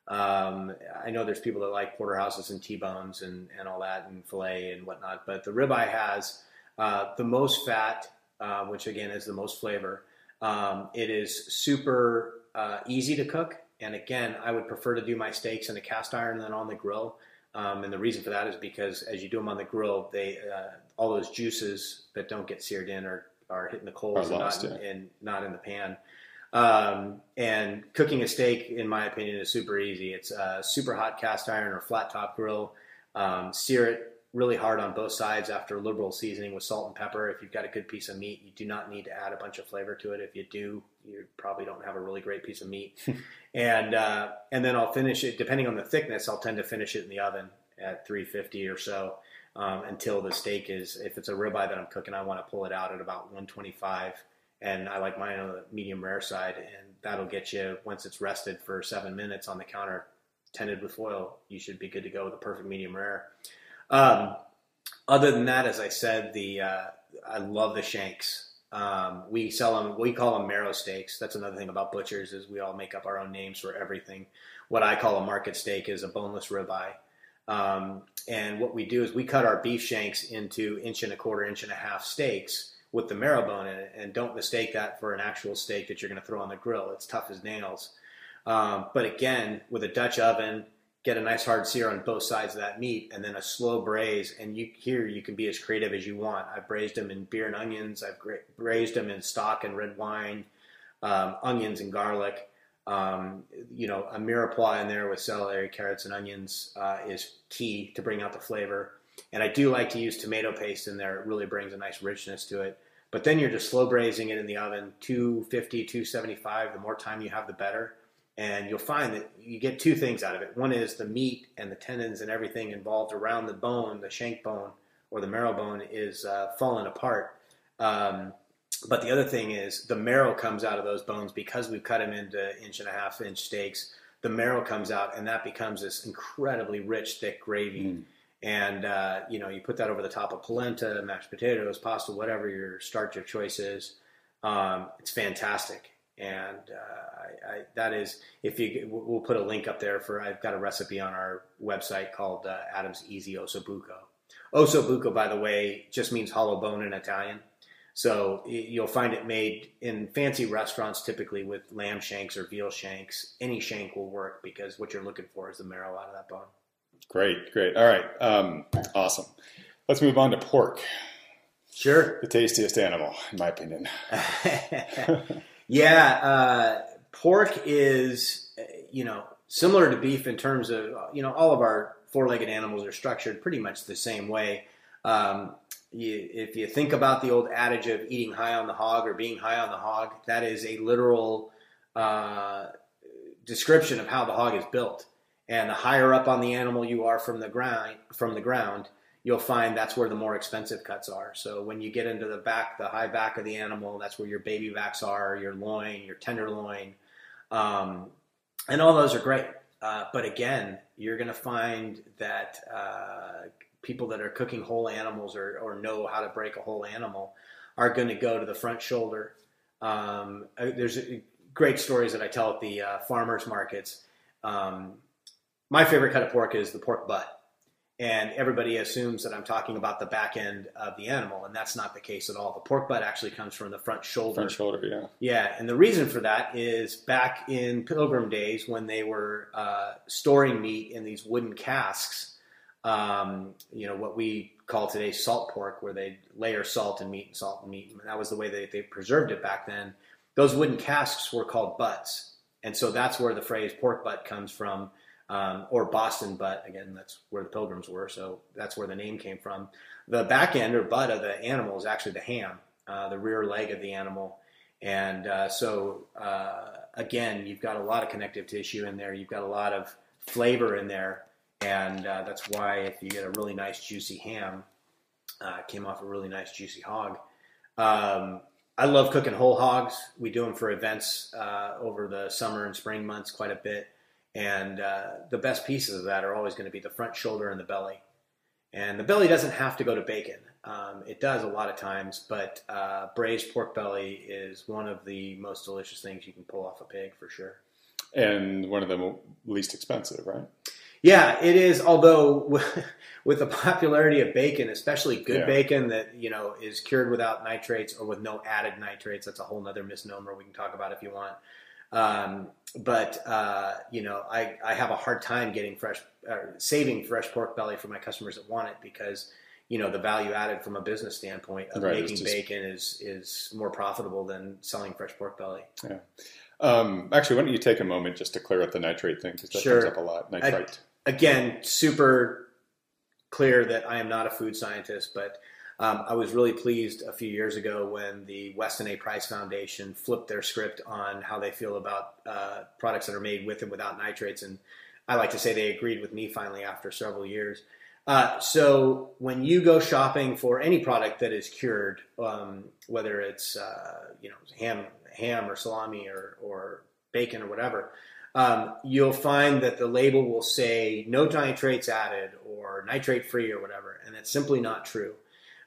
[SPEAKER 2] I know there's people that like porterhouses and T-bones and all that and filet and whatnot, but the ribeye has the most fat, which again is the most flavor. It is super easy to cook. And again, I would prefer to do my steaks in a cast iron than on the grill. And the reason for that is because as you do them on the grill, they all those juices that don't get seared in are hitting the coals and not in the pan. And cooking a steak, in my opinion, is super easy. It's a super hot cast iron or flat top grill. Sear it really hard on both sides after liberal seasoning with salt and pepper. If you've got a good piece of meat, you do not need to add a bunch of flavor to it. If you do, you probably don't have a really great piece of meat. And then I'll finish it, depending on the thickness, I'll tend to finish it in the oven at 350 or so until the steak is, if it's a ribeye that I'm cooking, I want to pull it out at about 125. And I like mine on the medium rare side, and that'll get you, once it's rested for 7 minutes on the counter, tended with foil, you should be good to go with a perfect medium rare. Other than that, as I said, I love the shanks. We sell them, we call them marrow steaks. That's another thing about butchers is we all make up our own names for everything. What I call a market steak is a boneless ribeye. And what we do is we cut our beef shanks into 1.25 1.5 inch steaks with the marrow bone in it, and don't mistake that for an actual steak that you're going to throw on the grill. It's tough as nails. But again, with a Dutch oven, get a nice hard sear on both sides of that meat, and then a slow braise. And you can be as creative as you want. I've braised them in beer and onions. I've braised them in stock and red wine, onions and garlic. A mirepoix in there with celery, carrots, and onions is key to bring out the flavor. And I do like to use tomato paste in there. It really brings a nice richness to it. But then you're just slow braising it in the oven, 250, 275. The more time you have, the better. And you'll find that you get two things out of it. One is the meat and the tendons and everything involved around the bone, the shank bone or the marrow bone is falling apart. But the other thing is the marrow comes out of those bones because we've cut them into 1.5 inch steaks. The marrow comes out, and that becomes this incredibly rich, thick gravy. And, you put that over the top of polenta, mashed potatoes, pasta, whatever your starch of choice is. It's fantastic. And that is, we'll put a link up there I've got a recipe on our website called Adam's Easy Ossobuco. Ossobuco, by the way, just means hollow bone in Italian. So you'll find it made in fancy restaurants, typically with lamb shanks or veal shanks. Any shank will work because what you're looking for is the marrow out of that bone.
[SPEAKER 1] Great. All right. Awesome. Let's move on to pork.
[SPEAKER 2] Sure.
[SPEAKER 1] The tastiest animal, in my opinion.
[SPEAKER 2] Yeah. Pork is, similar to beef in terms of, all of our four-legged animals are structured pretty much the same way. If you think about the old adage of eating high on the hog or being high on the hog, that is a literal description of how the hog is built. And the higher up on the animal you are from the ground, you'll find that's where the more expensive cuts are. So when you get into the high back of the animal, that's where your baby backs are, your loin, your tenderloin, and all those are great. But again, you're going to find that people that are cooking whole animals or know how to break a whole animal are going to go to the front shoulder. There's great stories that I tell at the farmers markets. My favorite cut of pork is the pork butt. And everybody assumes that I'm talking about the back end of the animal, and that's not the case at all. The pork butt actually comes from the front shoulder.
[SPEAKER 1] Front shoulder, yeah.
[SPEAKER 2] Yeah, and the reason for that is back in Pilgrim days when they were storing meat in these wooden casks, what we call today salt pork, where they layer salt and meat and salt and meat. And that was the way they preserved it back then. Those wooden casks were called butts. And so that's where the phrase pork butt comes from. Or Boston butt, again, that's where the Pilgrims were, so that's where the name came from. The back end or butt of the animal is actually the ham, the rear leg of the animal. And again, you've got a lot of connective tissue in there. You've got a lot of flavor in there. And that's why if you get a really nice juicy ham, came off a really nice juicy hog. I love cooking whole hogs. We do them for events over the summer and spring months quite a bit. And the best pieces of that are always going to be the front shoulder and the belly. And the belly doesn't have to go to bacon. It does a lot of times, but braised pork belly is one of the most delicious things you can pull off a pig for sure.
[SPEAKER 1] And one of the least expensive, right?
[SPEAKER 2] Yeah, it is. Although with the popularity of bacon, especially good bacon that is cured without nitrates or with no added nitrates, that's a whole nother misnomer we can talk about if you want. But I have a hard time getting saving fresh pork belly for my customers that want it because, the value added from a business standpoint of making bacon is more profitable than selling fresh pork belly.
[SPEAKER 1] Yeah. Actually, why don't you take a moment just to clear up the nitrate thing because that comes up a lot. Nitrite. Again,
[SPEAKER 2] super clear that I am not a food scientist, but I was really pleased a few years ago when the Weston A. Price Foundation flipped their script on how they feel about products that are made with and without nitrates. And I like to say they agreed with me finally after several years. So when you go shopping for any product that is cured, whether it's ham or salami or bacon or whatever, you'll find that the label will say no nitrates added or nitrate free or whatever. And it's simply not true.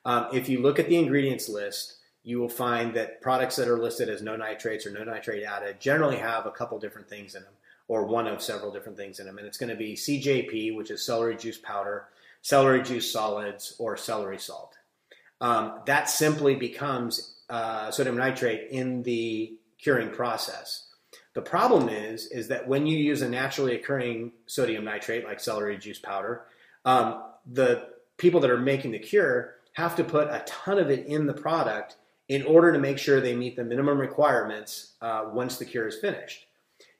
[SPEAKER 2] If you look at the ingredients list, you will find that products that are listed as no nitrates or no nitrate added generally have a couple different things in them, or one of several different things in them. And it's going to be CJP, which is celery juice powder, celery juice solids, or celery salt. That simply becomes sodium nitrate in the curing process. The problem is that when you use a naturally occurring sodium nitrate, like celery juice powder, the people that are making the cure have to put a ton of it in the product in order to make sure they meet the minimum requirements once the cure is finished.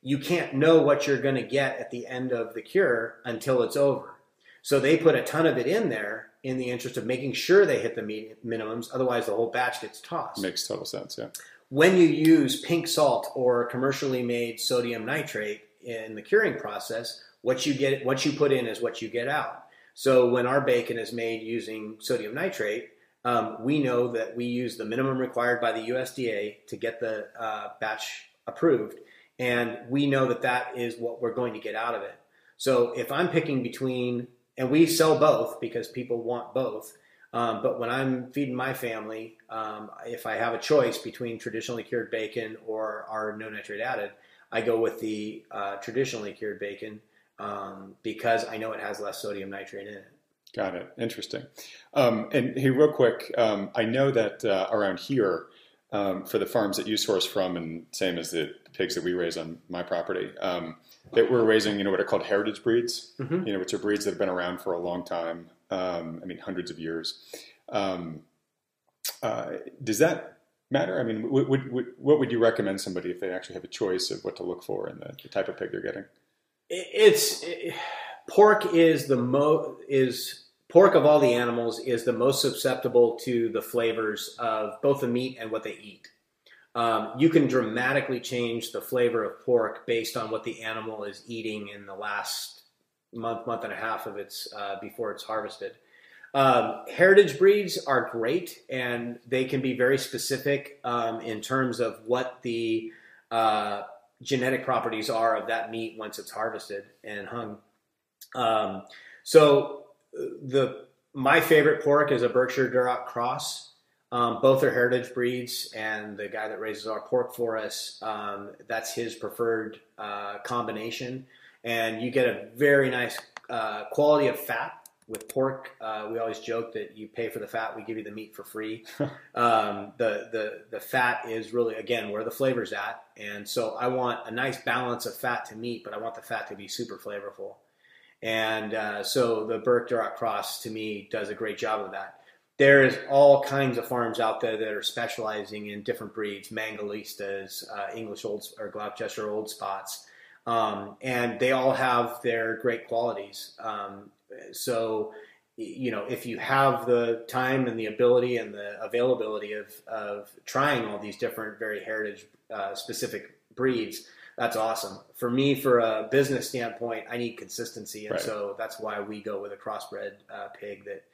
[SPEAKER 2] You can't know what you're going to get at the end of the cure until it's over. So they put a ton of it in there in the interest of making sure they hit the minimums. Otherwise, the whole batch gets tossed.
[SPEAKER 1] Makes total sense, yeah.
[SPEAKER 2] When you use pink salt or commercially made sodium nitrate in the curing process, what you put in is what you get out. So when our bacon is made using sodium nitrate, we know that we use the minimum required by the USDA to get the batch approved, and we know that that is what we're going to get out of it. So if I'm picking between and we sell both because people want both. But when I'm feeding my family, if I have a choice between traditionally cured bacon or our no nitrate added, I go with the traditionally cured bacon because I know it has less sodium nitrate in it.
[SPEAKER 1] Got it. Interesting. And hey, real quick, I know that around here, for the farms that you source from, and same as the pigs that we raise on my property, that we're raising, what are called heritage breeds, which are breeds that have been around for a long time. Hundreds of years. Does that matter? I mean, what would you recommend somebody if they actually have a choice of what to look for in the type of pig they're getting?
[SPEAKER 2] Pork pork of all the animals is the most susceptible to the flavors of both the meat and what they eat. You can dramatically change the flavor of pork based on what the animal is eating in the last month and a half of its before it's harvested. Heritage breeds are great, and they can be very specific in terms of what the genetic properties are of that meat once it's harvested and hung. My favorite pork is a Berkshire Duroc cross. Both are heritage breeds, and the guy that raises our pork for us, that's his preferred combination. And you get a very nice quality of fat with pork. We always joke that you pay for the fat, we give you the meat for free. The fat is really, again, where the flavor's at. And so I want a nice balance of fat to meat, but I want the fat to be super flavorful. And so the Berk Duroc Cross, to me, does a great job of that. There's all kinds of farms out there that are specializing in different breeds, Mangalistas, English Old or Gloucester Old Spots, and they all have their great qualities. So, if you have the time and the ability and the availability of trying all these different, very heritage specific breeds, that's awesome. For me, for a business standpoint, I need consistency, and so that's why we go with a crossbred pig that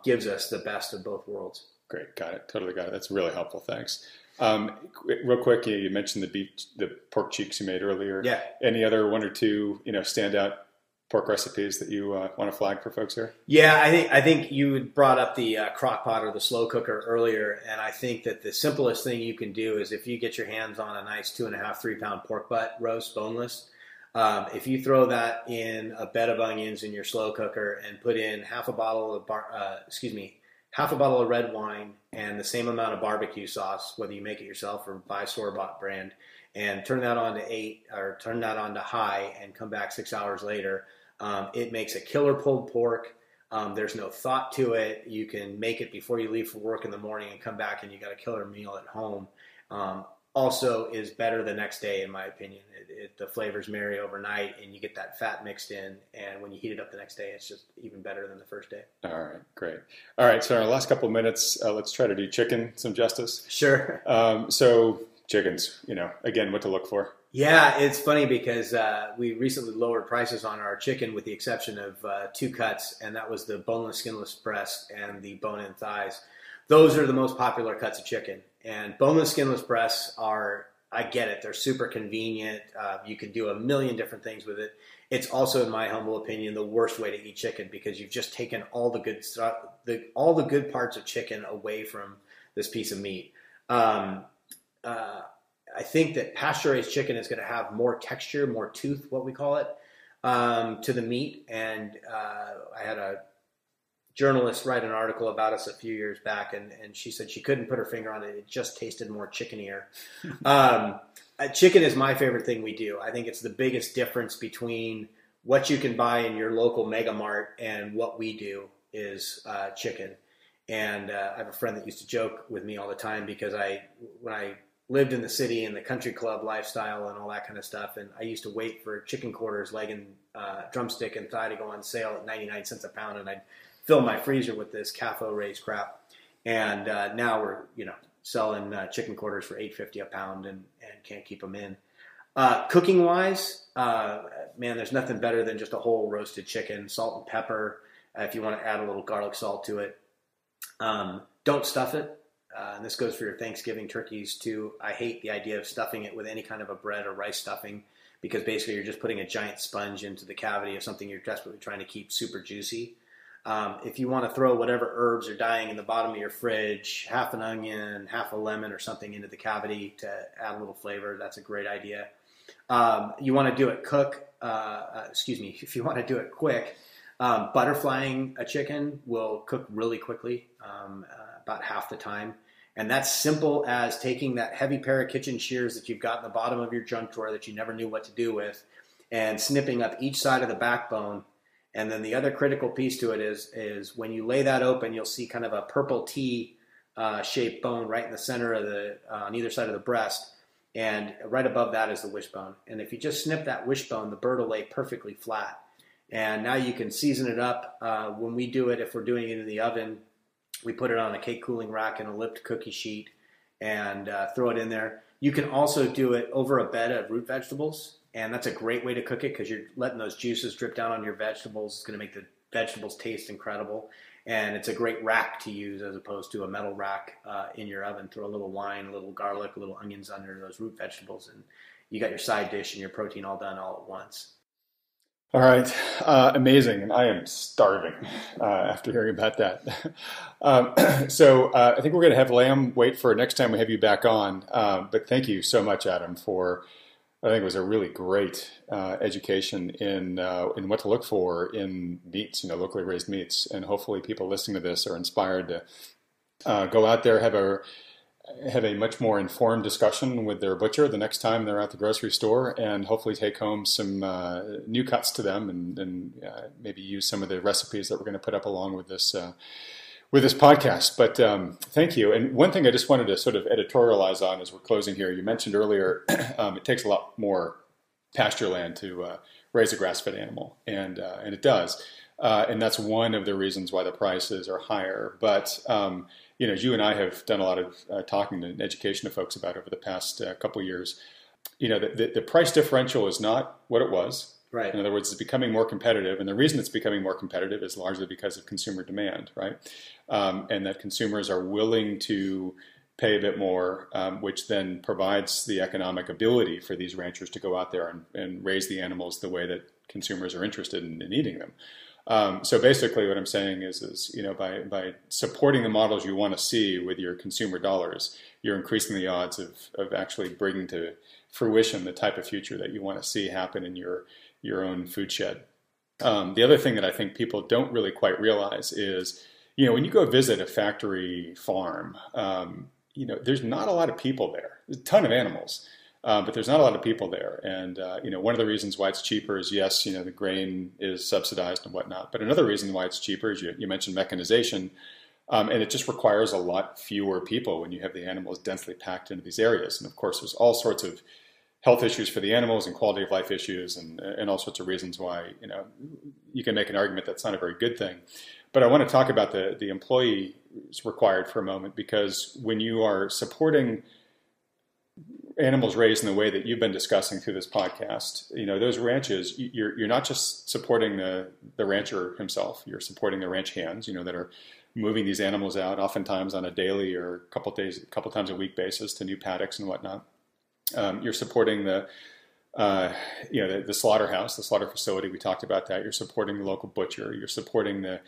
[SPEAKER 2] gives us the best of both worlds.
[SPEAKER 1] Great, got it, totally got it. That's really helpful. Thanks. Real quick, you mentioned the pork cheeks you made earlier.
[SPEAKER 2] Yeah.
[SPEAKER 1] Any other one or two, standout pork recipes that you want to flag for folks here?
[SPEAKER 2] Yeah, I think you brought up the crock pot or the slow cooker earlier, and I think that the simplest thing you can do is if you get your hands on a nice 2.5-3 pound pork butt roast, boneless, if you throw that in a bed of onions in your slow cooker and put in half a bottle of red wine and the same amount of barbecue sauce, whether you make it yourself or buy store-bought brand, and turn that on to high and come back 6 hours later, it makes a killer pulled pork. There's no thought to it. You can make it before you leave for work in the morning and come back and you got a killer meal at home. Also is better the next day, in my opinion. The flavors marry overnight and you get that fat mixed in. And when you heat it up the next day, it's just even better than the first day.
[SPEAKER 1] All right, great. All right, so in our last couple of minutes, let's try to do chicken some justice.
[SPEAKER 2] Sure.
[SPEAKER 1] So chickens, again, what to look for.
[SPEAKER 2] Yeah, it's funny because we recently lowered prices on our chicken with the exception of 2 cuts, and that was the boneless, skinless breast and the bone-in thighs. Those are the most popular cuts of chicken. And boneless, skinless breasts I get it, they're super convenient. You can do a million different things with it. It's also, in my humble opinion, the worst way to eat chicken because you've just taken all the good stuff, all the good parts of chicken away from this piece of meat. I think that pasture-raised chicken is going to have more texture, more tooth, what we call it, to the meat. And I had a journalist write an article about us a few years back, and she said she couldn't put her finger on it. It just tasted more chickenier. Chicken is my favorite thing we do. I think it's the biggest difference between what you can buy in your local Mega Mart and what we do is chicken. And I have a friend that used to joke with me all the time because when I lived in the city and the country club lifestyle and all that kind of stuff. And I used to wait for chicken quarters, leg and drumstick and thigh to go on sale at 99 cents a pound. And I'd fill my freezer with this CAFO raised crap. And now we're, selling chicken quarters for $8.50 a pound and can't keep them in. Cooking wise, man, there's nothing better than just a whole roasted chicken, salt and pepper. If you want to add a little garlic salt to it, don't stuff it. And this goes for your Thanksgiving turkeys too. I hate the idea of stuffing it with any kind of a bread or rice stuffing because basically you're just putting a giant sponge into the cavity of something you're desperately trying to keep super juicy. If you want to throw whatever herbs are dying in the bottom of your fridge, half an onion, half a lemon or something into the cavity to add a little flavor, that's a great idea. You want to do it if you want to do it quick, butterflying a chicken will cook really quickly, about half the time. And that's simple as taking that heavy pair of kitchen shears that you've got in the bottom of your junk drawer that you never knew what to do with, and snipping up each side of the backbone. And then the other critical piece to it is when you lay that open, you'll see kind of a purple T shaped bone right in the center of on either side of the breast. And right above that is the wishbone. And if you just snip that wishbone, the bird will lay perfectly flat. And now you can season it up. When we do it, if we're doing it in the oven, we put it on a cake cooling rack and a lipped cookie sheet and throw it in there. You can also do it over a bed of root vegetables. And that's a great way to cook it because you're letting those juices drip down on your vegetables. It's going to make the vegetables taste incredible. And it's a great rack to use as opposed to a metal rack in your oven. Throw a little wine, a little garlic, a little onions under those root vegetables, and you got your side dish and your protein all done all at once.
[SPEAKER 1] All right. Amazing. And I am starving after hearing about that. So I think we're going to have Lamb wait for next time we have you back on. But thank you so much, Adam, for I think it was a really great education in what to look for in meats, locally raised meats. And hopefully people listening to this are inspired to go out there, have a much more informed discussion with their butcher the next time they're at the grocery store, and hopefully take home some new cuts to them and maybe use some of the recipes that we're going to put up along with this podcast. But thank you. And one thing I just wanted to sort of editorialize on as we're closing here, you mentioned earlier, it takes a lot more pasture land to raise a grass-fed animal, and it does. And that's one of the reasons why the prices are higher. But as you and I have done a lot of talking and education to folks about over the past couple of years, the price differential is not what it was.
[SPEAKER 2] Right.
[SPEAKER 1] In other words, it's becoming more competitive. And the reason it's becoming more competitive is largely because of consumer demand, right? And that consumers are willing to pay a bit more, which then provides the economic ability for these ranchers to go out there and raise the animals the way that consumers are interested in eating them. So basically what I'm saying is by supporting the models you want to see with your consumer dollars, you're increasing the odds of actually bringing to fruition the type of future that you want to see happen in your own food shed. The other thing that I think people don't really quite realize is, when you go visit a factory farm, there's not a lot of people there. There's a ton of animals. But there's not a lot of people there. And, one of the reasons why it's cheaper is, yes, the grain is subsidized and whatnot. But another reason why it's cheaper is you mentioned mechanization. And it just requires a lot fewer people when you have the animals densely packed into these areas. And, of course, there's all sorts of health issues for the animals and quality of life issues and all sorts of reasons why, you can make an argument that's not a very good thing. But I want to talk about the employees required for a moment, because when you are supporting animals raised in the way that you've been discussing through this podcast, those ranches, you're not just supporting the rancher himself, you're supporting the ranch hands, that are moving these animals out oftentimes on a daily or a couple times a week basis to new paddocks and whatnot. You're supporting the slaughterhouse, the slaughter facility. We talked about that. You're supporting the local butcher. You're supporting the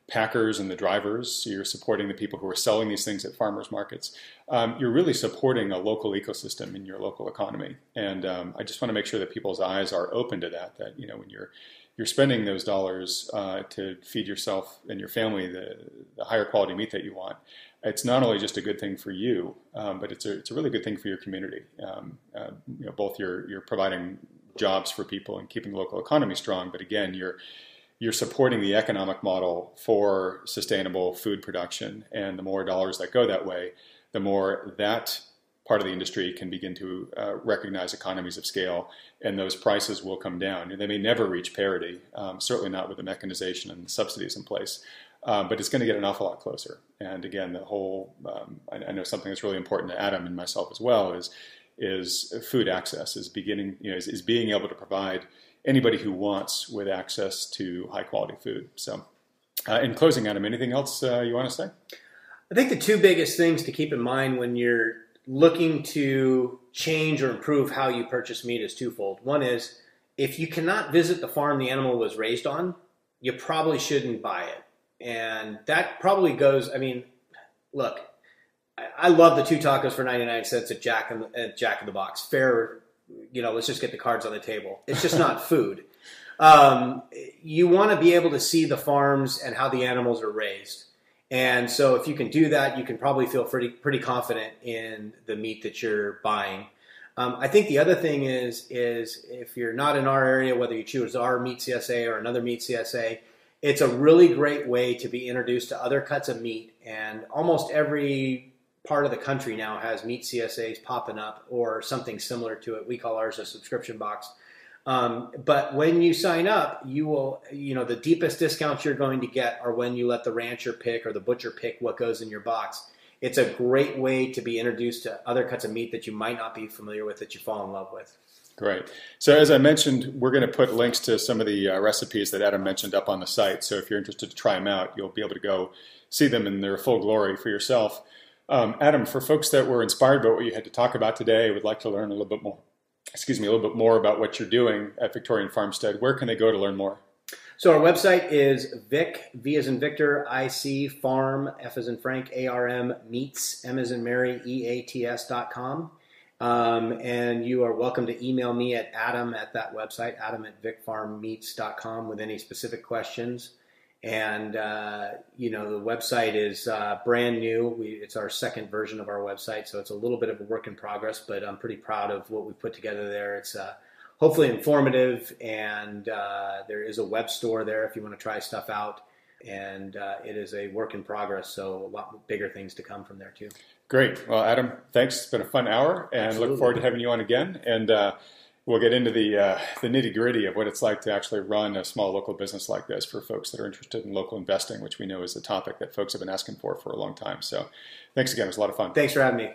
[SPEAKER 1] packers and the drivers. You're supporting the people who are selling these things at farmers markets. You're really supporting a local ecosystem in your local economy. And I just want to make sure that people's eyes are open to that when you're spending those dollars to feed yourself and your family the higher quality meat that you want, it's not only just a good thing for you, but it's a really good thing for your community. Both you're providing jobs for people and keeping the local economy strong, but again, you're supporting the economic model for sustainable food production. And the more dollars that go that way, the more that part of the industry can begin to recognize economies of scale, and those prices will come down. They may never reach parity, certainly not with the mechanization and the subsidies in place, but it's going to get an awful lot closer. And again, the whole, I know something that's really important to Adam and myself as well is food access, is being able to provide anybody who wants with access to high quality food. So in closing, Adam, anything else you want to say?
[SPEAKER 2] I think the two biggest things to keep in mind when you're looking to change or improve how you purchase meat is twofold. One is, if you cannot visit the farm the animal was raised on, you probably shouldn't buy it. And that probably goes, I mean, look, I love the 2 tacos for 99 cents at Jack in the Box. Fair, let's just get the cards on the table. It's just not food. You want to be able to see the farms and how the animals are raised. And so if you can do that, you can probably feel pretty confident in the meat that you're buying. I think the other thing is if you're not in our area, whether you choose our meat CSA or another meat CSA, it's a really great way to be introduced to other cuts of meat. And almost every part of the country now has meat CSAs popping up or something similar to it. We call ours a subscription box. But when you sign up, you will, the deepest discounts you're going to get are when you let the rancher pick or the butcher pick what goes in your box. It's a great way to be introduced to other cuts of meat that you might not be familiar with, that you fall in love with.
[SPEAKER 1] Great. So as I mentioned, we're going to put links to some of the recipes that Adam mentioned up on the site. So if you're interested to try them out, you'll be able to go see them in their full glory for yourself. Adam, for folks that were inspired by what you had to talk about today, would like to learn a little bit more about what you're doing at Victorian Farmstead, where can they go to learn more?
[SPEAKER 2] So our website is V as in Victor, IC, Farm, F as in Frank, ARM, Meats, M as in Mary, EATS.com. And you are welcome to email me at Adam at that website, Adam@vicfarmmeats.com, with any specific questions. And, the website is brand new. It's our second version of our website, so it's a little bit of a work in progress, but I'm pretty proud of what we've put together there. It's hopefully informative, and there is a web store there if you want to try stuff out. And it is a work in progress, so a lot bigger things to come from there too.
[SPEAKER 1] Great. Well, Adam, thanks. It's been a fun hour, and
[SPEAKER 2] Absolutely.
[SPEAKER 1] Look forward to having you on again. And we'll get into the nitty-gritty of what it's like to actually run a small local business like this for folks that are interested in local investing, which we know is a topic that folks have been asking for a long time. So thanks again. It was a lot of fun.
[SPEAKER 2] Thanks for having me.